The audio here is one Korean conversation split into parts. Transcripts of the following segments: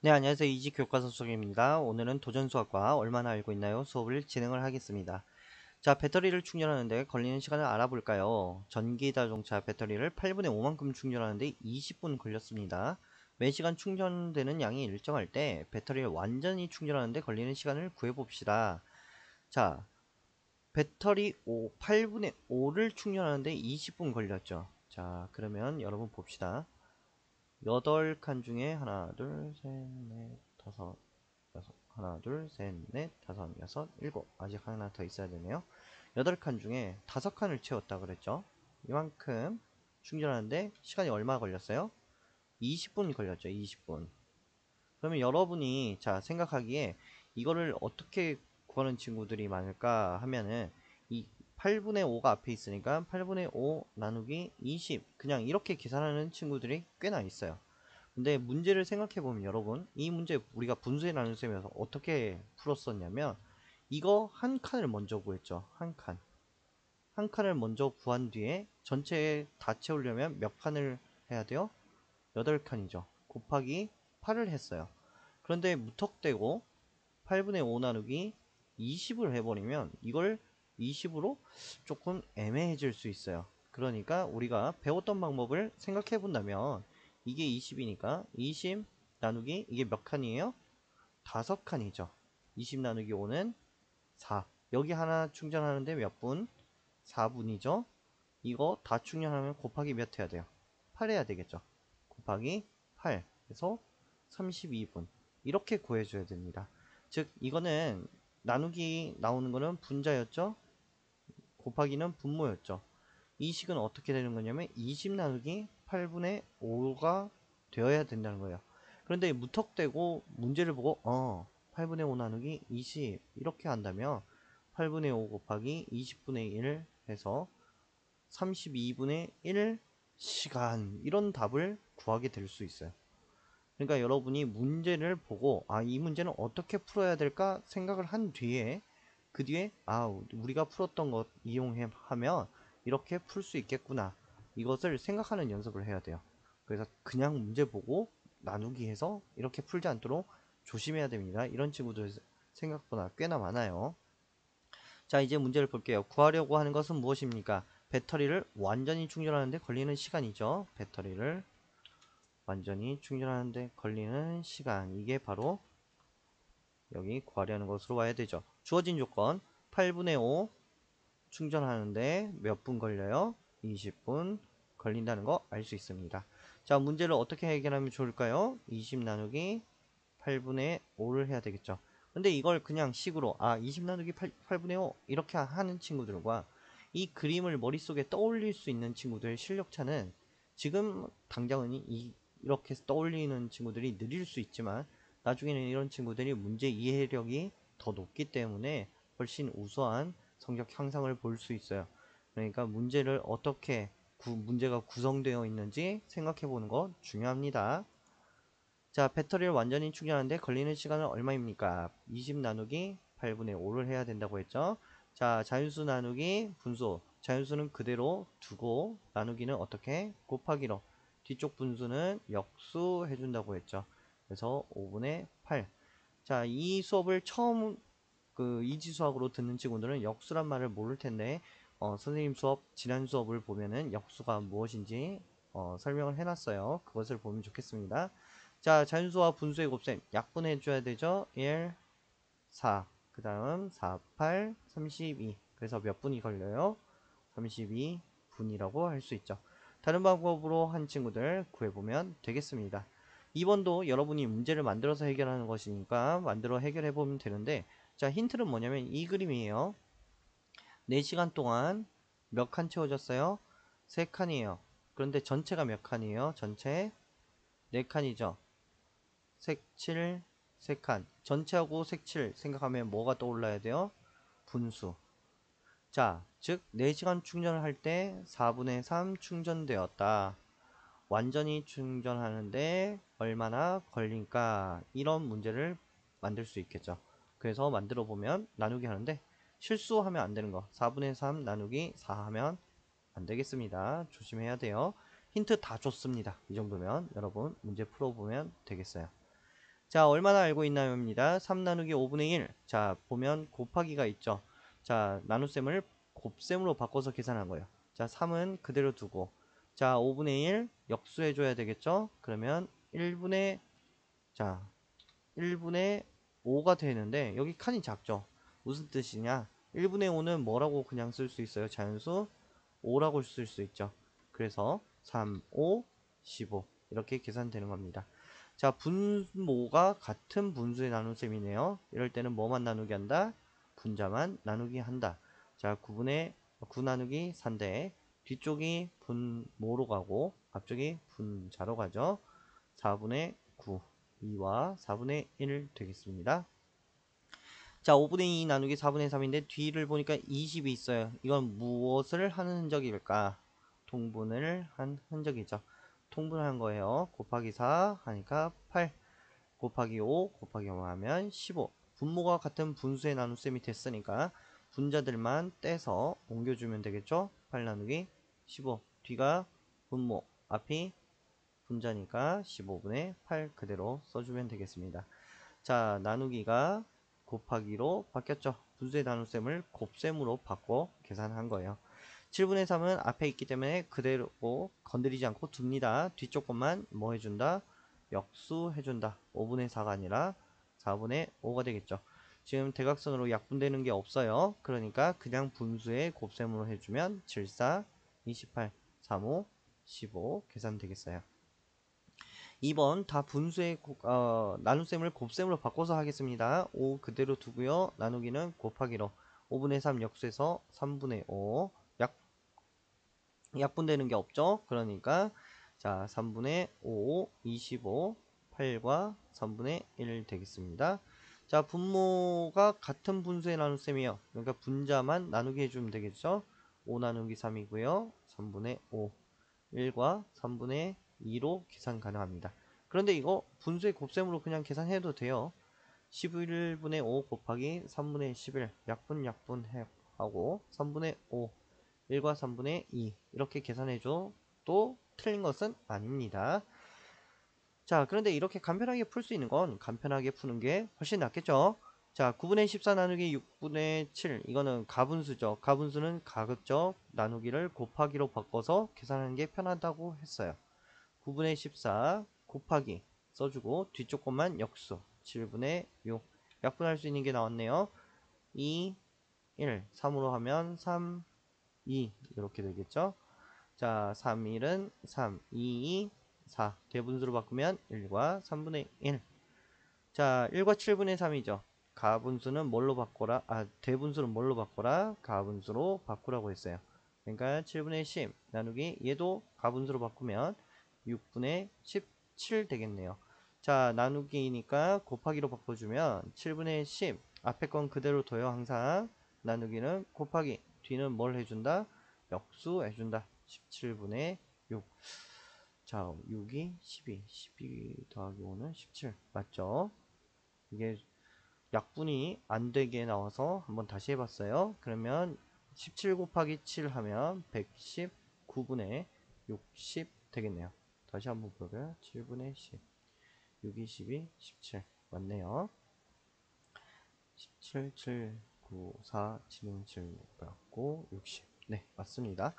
네, 안녕하세요. 이지교과서 수석입니다. 오늘은 도전수학과 얼마나 알고 있나요? 수업을 진행을 하겠습니다. 자, 배터리를 충전하는데 걸리는 시간을 알아볼까요? 전기자동차 배터리를 8분의 5만큼 충전하는데 20분 걸렸습니다. 매시간 충전되는 양이 일정할 때 배터리를 완전히 충전하는데 걸리는 시간을 구해봅시다. 자, 배터리 8분의 5를 충전하는데 20분 걸렸죠. 자, 그러면 여러분 봅시다. 8칸 중에 하나, 둘, 셋, 넷, 다섯, 여섯, 하나, 둘, 셋, 넷, 다섯, 여섯, 일곱. 아직 하나 더 있어야 되네요. 8칸 중에 5칸을 채웠다 그랬죠. 이만큼 충전하는데 시간이 얼마 걸렸어요? 20분 걸렸죠. 20분. 그러면 여러분이 자 생각하기에 이거를 어떻게 구하는 친구들이 많을까 하면은 이 8분의 5가 앞에 있으니까 8분의 5 나누기 20 그냥 이렇게 계산하는 친구들이 꽤나 있어요. 근데 문제를 생각해 보면 여러분 이 문제 우리가 분수에 나눗셈에서 어떻게 풀었었냐면 이거 한 칸을 먼저 구했죠. 한 칸을 먼저 구한 뒤에 전체에 다 채우려면 몇 칸을 해야 돼요? 8칸이죠. 곱하기 8을 했어요. 그런데 무턱대고 8분의 5 나누기 20을 해버리면 이걸 20으로 조금 애매해질 수 있어요. 그러니까 우리가 배웠던 방법을 생각해 본다면 이게 20이니까 20 나누기 이게 몇 칸이에요? 5칸이죠. 20 나누기 5는 4. 여기 하나 충전하는데 몇 분? 4분이죠. 이거 다 충전하면 곱하기 몇 해야 돼요? 8 해야 되겠죠. 곱하기 8 해서 32분 이렇게 구해줘야 됩니다. 즉 이거는 나누기 나오는 거는 분자였죠. 곱하기는 분모였죠. 이 식은 어떻게 되는 거냐면 20 나누기 8분의 5가 되어야 된다는 거예요. 그런데 무턱대고 문제를 보고 8분의 5 나누기 20 이렇게 한다면 8분의 5 곱하기 20분의 1 해서 32분의 1 시간 이런 답을 구하게 될 수 있어요. 그러니까 여러분이 문제를 보고 이 문제는 어떻게 풀어야 될까 생각을 한 뒤에 그 뒤에 우리가 풀었던 것 이용해 하면 이렇게 풀 수 있겠구나 이것을 생각하는 연습을 해야 돼요. 그래서 그냥 문제 보고 나누기 해서 이렇게 풀지 않도록 조심해야 됩니다. 이런 친구들 생각보다 꽤나 많아요. 자, 이제 문제를 볼게요. 구하려고 하는 것은 무엇입니까? 배터리를 완전히 충전하는데 걸리는 시간이죠. 배터리를 완전히 충전하는데 걸리는 시간, 이게 바로 여기 구하려는 것으로 와야 되죠. 주어진 조건 8분의 5 충전하는데 몇 분 걸려요? 20분 걸린다는 거 알 수 있습니다. 자, 문제를 어떻게 해결하면 좋을까요? 20 나누기 8분의 5를 해야 되겠죠. 근데 이걸 그냥 식으로 20 나누기 8분의 5 이렇게 하는 친구들과 이 그림을 머릿속에 떠올릴 수 있는 친구들의 실력차는 지금 당장은 이렇게 떠올리는 친구들이 느릴 수 있지만 나중에는 이런 친구들이 문제 이해력이 더 높기 때문에 훨씬 우수한 성적 향상을 볼 수 있어요. 그러니까 문제를 어떻게 문제가 구성되어 있는지 생각해 보는 거 중요합니다. 자, 배터리를 완전히 충전하는데 걸리는 시간은 얼마입니까? 20 나누기 8분의 5를 해야 된다고 했죠. 자, 자연수 나누기 분수. 자연수는 그대로 두고 나누기는 어떻게? 곱하기로. 뒤쪽 분수는 역수 해준다고 했죠. 그래서 5분의 8. 자, 이 수업을 처음 이지수학으로 듣는 친구들은 역수란 말을 모를 텐데 선생님 수업 지난 수업을 보면은 역수가 무엇인지 설명을 해놨어요. 그것을 보면 좋겠습니다. 자, 자연수와 분수의 곱셈 약분해 줘야 되죠. 1, 4, 그 다음 4, 8, 32. 그래서 몇 분이 걸려요? 32분이라고 할 수 있죠. 다른 방법으로 한 친구들 구해보면 되겠습니다. 2번도 여러분이 문제를 만들어서 해결하는 것이니까 만들어 해결해 보면 되는데, 자, 힌트는 뭐냐면 이 그림이에요. 4시간 동안 몇 칸 채워졌어요? 3칸이에요. 그런데 전체가 몇 칸이에요? 전체 4칸이죠. 색칠 3칸. 전체하고 색칠 생각하면 뭐가 떠올라야 돼요? 분수. 자, 즉 4시간 충전을 할 때 4분의 3 충전되었다. 완전히 충전하는데 얼마나 걸릴까? 이런 문제를 만들 수 있겠죠. 그래서 만들어 보면 나누기 하는데 실수하면 안 되는 거. 4분의 3 나누기 4 하면 안 되겠습니다. 조심해야 돼요. 힌트 다 줬습니다. 이 정도면 여러분 문제 풀어보면 되겠어요. 자, 얼마나 알고 있나요입니다. 3 나누기 5분의 1. 자, 보면 곱하기가 있죠. 자, 나눗셈을 곱셈으로 바꿔서 계산한 거예요. 자, 3은 그대로 두고, 자, 5분의 1 역수해줘야 되겠죠. 그러면 1분의, 자, 1분의 5가 되는데 여기 칸이 작죠. 무슨 뜻이냐? 1분의 5는 뭐라고 그냥 쓸 수 있어요? 자연수 5라고 쓸 수 있죠. 그래서 3, 5, 15 이렇게 계산되는 겁니다. 자, 분모가 같은 분수의 나눗셈이네요. 이럴 때는 뭐만 나누기 한다? 분자만 나누기 한다. 자, 9 나누기 4인데 뒤쪽이 분모로 가고 앞쪽이 분자로 가죠. 4분의 9 2와 4분의 1 되겠습니다. 자, 5분의 2 나누기 4분의 3인데 뒤를 보니까 20이 있어요. 이건 무엇을 하는 흔적일까? 통분을 한 흔적이죠. 통분한 거예요. 곱하기 4 하니까 8 곱하기 5 곱하기 5 하면 15. 분모가 같은 분수의 나눗셈이 됐으니까 분자들만 떼서 옮겨주면 되겠죠. 8 나누기 15 뒤가 분모 앞이 분자니까 15분의 8 그대로 써주면 되겠습니다. 자, 나누기가 곱하기로 바뀌었죠. 분수의 나눗셈을 곱셈으로 바꿔 계산한 거예요. 7분의 3은 앞에 있기 때문에 그대로 건드리지 않고 둡니다. 뒤쪽 것만 뭐 해준다? 역수해준다. 5분의 4가 아니라 4분의 5가 되겠죠. 지금 대각선으로 약분되는 게 없어요. 그러니까 그냥 분수의 곱셈으로 해주면 7, 4, 28, 3, 5, 15 계산되겠어요. 2번 다 분수의 나눗셈을 곱셈으로 바꿔서 하겠습니다. 5 그대로 두고요. 나누기는 곱하기로 5분의 3 역수해서 3분의 5 약분되는 게 없죠. 그러니까 자 3분의 5 25 8과 3분의 1 되겠습니다. 자, 분모가 같은 분수의 나눗셈이에요. 그러니까 분자만 나누기 해주면 되겠죠. 5 나누기 3이고요. 3분의 5 1과 3분의 2로 계산 가능합니다. 그런데 이거 분수의 곱셈으로 그냥 계산해도 돼요. 11분의 5 곱하기 3분의 11 약분 하고 3분의 5 1과 3분의 2 이렇게 계산해줘 도 틀린 것은 아닙니다. 자, 그런데 이렇게 간편하게 풀 수 있는 건 간편하게 푸는 게 훨씬 낫겠죠. 자, 9분의 14 나누기 6분의 7 이거는 가분수죠. 가분수는 가급적 나누기를 곱하기로 바꿔서 계산하는 게 편하다고 했어요. 9분의 14 곱하기 써주고 뒤쪽 것만 역수 7분의 6 약분할 수 있는 게 나왔네요. 2, 1, 3으로 하면 3, 2 이렇게 되겠죠. 자, 3, 1은 3, 2, 4 대분수로 바꾸면 1과 3분의 1. 자, 1과 7분의 3이죠. 가분수는 뭘로 바꿔라? 대분수는 뭘로 바꿔라? 가분수로 바꾸라고 했어요. 그러니까 7분의 10 나누기 얘도 가분수로 바꾸면 6분의 17 되겠네요. 자, 나누기니까 곱하기로 바꿔주면 7분의 10 앞에 건 그대로 둬요. 항상 나누기는 곱하기 뒤는 뭘 해준다? 역수해준다. 17분의 6. 자, 6이 12 더하기 5는 17 맞죠? 이게 약분이 안 되게 나와서 한번 다시 해봤어요. 그러면 17 곱하기 7 하면 119분의 60 되겠네요. 다시 한번 볼까요? 7분의 10 6이 12 17 맞네요. 17 7 9 4 7 7 맞고 60 네 맞습니다.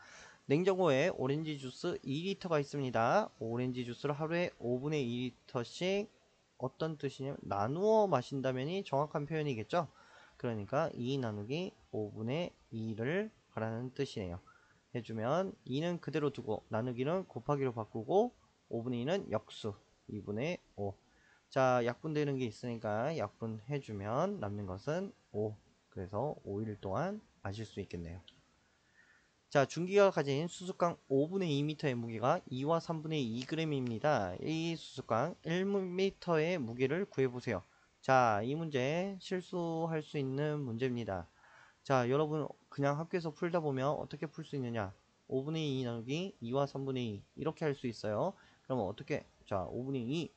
냉장고에 오렌지 주스 2리터가 있습니다. 오렌지 주스를 하루에 5분의 2리터씩 어떤 뜻이냐면 나누어 마신다면이 정확한 표현이겠죠. 그러니까 2 나누기 5분의 2를 하라는 뜻이네요. 해주면 2는 그대로 두고 나누기는 곱하기로 바꾸고 5분의 2는 역수 2분의 5. 자, 약분되는 게 있으니까 약분해주면 남는 것은 5. 그래서 5일 동안 마실 수 있겠네요. 자, 중기가 가진 수수깡 5분의 2m의 무게가 2와 3분의 2g입니다. 이 수수깡 1m의 무게를 구해보세요. 자, 이 문제 실수할 수 있는 문제입니다. 자, 여러분 그냥 학교에서 풀다 보면 어떻게 풀 수 있느냐? 5분의 2 나누기 2와 3분의 2 이렇게 할 수 있어요. 그러면 어떻게? 자, 5분의 2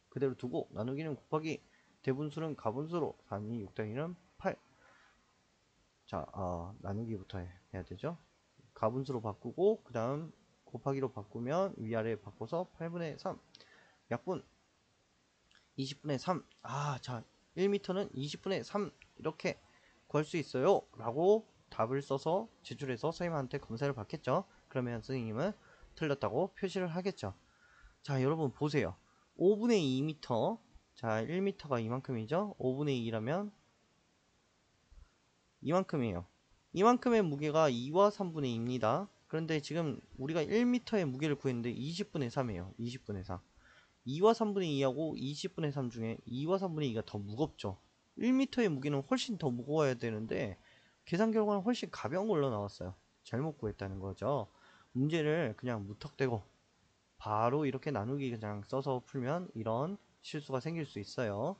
그대로 두고 나누기는 곱하기 대분수는 가분수로 3, 2, 6 더하기는 8. 자, 나누기부터 해야 되죠. 가분수로 바꾸고 그 다음 곱하기로 바꾸면 위아래 바꿔서 8분의 3 약분 20분의 3. 자, 1m는 20분의 3 이렇게 구할 수 있어요 라고 답을 써서 제출해서 선생님한테 검사를 받겠죠. 그러면 선생님은 틀렸다고 표시를 하겠죠. 자, 여러분 보세요. 5분의 2m. 자, 1m가 이만큼이죠. 5분의 2라면 이만큼이에요. 이만큼의 무게가 2와 3분의 2입니다. 그런데 지금 우리가 1m의 무게를 구했는데 20분의 3이에요. 20분의 3. 2와 3분의 2하고 20분의 3 중에 2와 3분의 2가 더 무겁죠. 1m의 무게는 훨씬 더 무거워야 되는데 계산 결과는 훨씬 가벼운 걸로 나왔어요. 잘못 구했다는 거죠. 문제를 그냥 무턱대고 바로 이렇게 나누기 그냥 써서 풀면 이런 실수가 생길 수 있어요.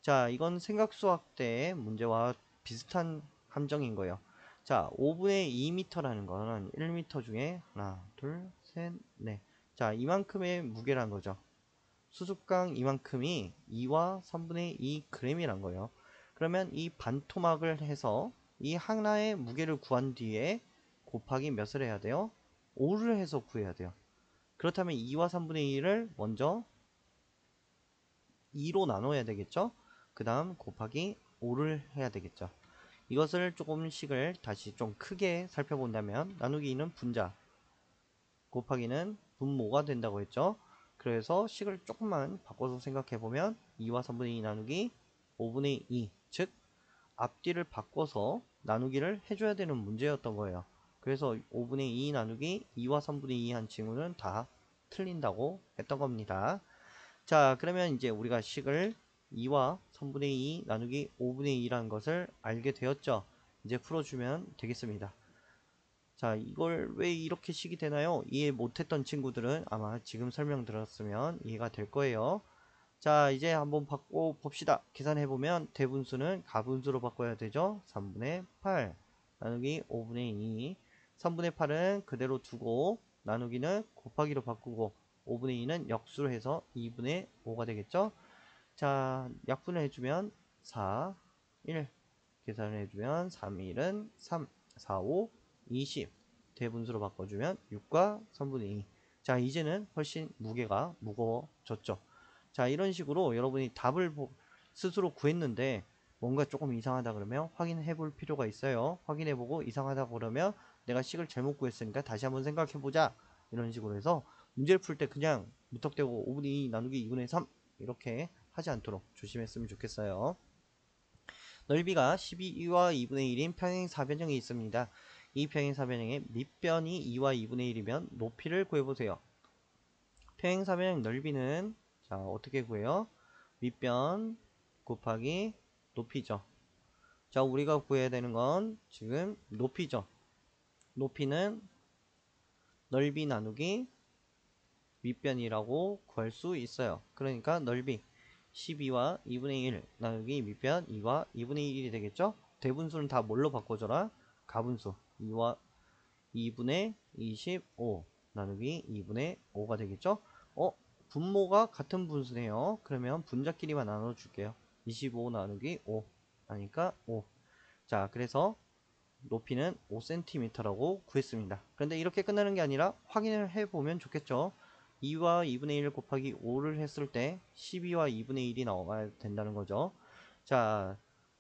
자, 이건 생각수학 때 문제와 비슷한 함정인 거예요. 자, 5분의 2m라는 거는 1m 중에 하나, 둘, 셋, 넷. 자, 이만큼의 무게란 거죠. 수습강 이만큼이 2와 3분의 2g이란 거예요. 그러면 이 반토막을 해서 이 하나의 무게를 구한 뒤에 곱하기 몇을 해야 돼요? 5를 해서 구해야 돼요. 그렇다면 2와 3분의 2를 먼저 2로 나눠야 되겠죠? 그 다음 곱하기 5를 해야 되겠죠. 이것을 조금씩을 다시 좀 크게 살펴본다면 나누기 2는 분자, 곱하기는 분모가 된다고 했죠. 그래서 식을 조금만 바꿔서 생각해보면 2와 3분의 2 나누기 5분의 2, 즉 앞뒤를 바꿔서 나누기를 해줘야 되는 문제였던 거예요. 그래서 5분의 2 나누기 2와 3분의 2 한 친구는 다 틀린다고 했던 겁니다. 자, 그러면 이제 우리가 식을 2와 3분의 2 나누기 5분의 2라는 것을 알게 되었죠. 이제 풀어주면 되겠습니다. 자, 이걸 왜 이렇게 식이 되나요? 이해 못했던 친구들은 아마 지금 설명 들었으면 이해가 될 거예요. 자, 이제 한번 바꿔 봅시다. 계산해보면 대분수는 가분수로 바꿔야 되죠. 3분의 8 나누기 5분의 2. 3분의 8은 그대로 두고 나누기는 곱하기로 바꾸고 5분의 2는 역수로 해서 2분의 5가 되겠죠. 자, 약분을 해주면 4, 1 계산을 해주면 3, 1은 3, 4, 5, 20 대분수로 바꿔주면 6과 3분의 2. 자, 이제는 훨씬 무게가 무거워졌죠. 자, 이런 식으로 여러분이 답을 스스로 구했는데 뭔가 조금 이상하다 그러면 확인해 볼 필요가 있어요. 확인해 보고 이상하다 그러면 내가 식을 잘못 구했으니까 다시 한번 생각해 보자. 이런 식으로 해서 문제를 풀 때 그냥 무턱대고 5분의 2 나누기 2분의 3 이렇게 하지 않도록 조심했으면 좋겠어요. 넓이가 12와 2분의 1인 평행사변형이 있습니다. 이 평행사변형의 밑변이 2와 2분의 1이면 높이를 구해보세요. 평행사변형 넓이는 자 어떻게 구해요? 밑변 곱하기 높이죠. 자, 우리가 구해야 되는 건 지금 높이죠. 높이는 넓이 나누기 밑변이라고 구할 수 있어요. 그러니까 넓이 12와 2분의 1 나누기 밑변 2와 2분의 1이 되겠죠? 대분수는 다 뭘로 바꿔줘라? 가분수 2와 2분의 25 나누기 2분의 5가 되겠죠? 분모가 같은 분수네요. 그러면 분자끼리만 나눠줄게요. 25 나누기 5 하니까 5. 자, 그래서 높이는 5cm라고 구했습니다. 그런데 이렇게 끝나는 게 아니라 확인을 해보면 좋겠죠. 2와 2분의 1 곱하기 5를 했을 때 12와 2분의 1이 나와야 된다는 거죠. 자,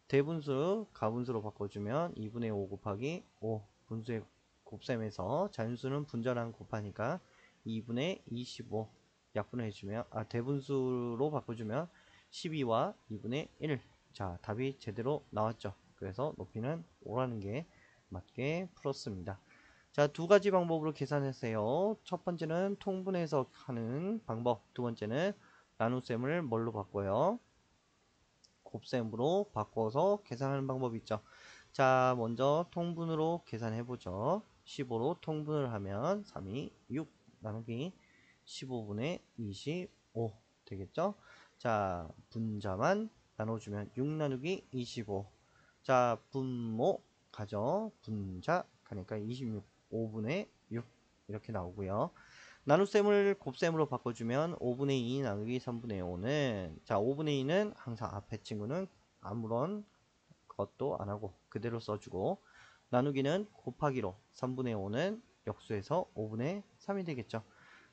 대분수 가분수로 바꿔주면 2분의 5 곱하기 5 분수의 곱셈에서 자연수는 분자랑 곱하니까 2분의 25 약분을 해주면 대분수로 바꿔주면 12와 2분의 1. 자, 답이 제대로 나왔죠. 그래서 높이는 5라는 게 맞게 풀었습니다. 자, 두 가지 방법으로 계산했어요. 첫 번째는 통분해서 하는 방법, 두 번째는 나눗셈을 뭘로 바꿔요? 곱셈으로 바꿔서 계산하는 방법이 있죠. 자, 먼저 통분으로 계산해보죠. 15로 통분을 하면 3이 6 나누기 15분의 25 되겠죠? 자, 분자만 나눠주면 6 나누기 25. 자, 분모 가죠. 분자 가니까 26 5분의 6 이렇게 나오고요. 나눗셈을 곱셈으로 바꿔주면 5분의 2 나누기 3분의 5는 자 5분의 2는 항상 앞에 친구는 아무런 것도 안하고 그대로 써주고 나누기는 곱하기로 3분의 5는 역수해서 5분의 3이 되겠죠.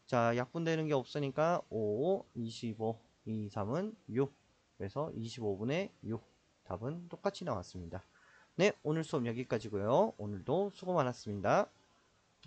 자, 약분되는 게 없으니까 5, 25 2, 3은 6. 그래서 25분의 6. 답은 똑같이 나왔습니다. 네, 오늘 수업 여기까지고요. 오늘도 수고 많았습니다.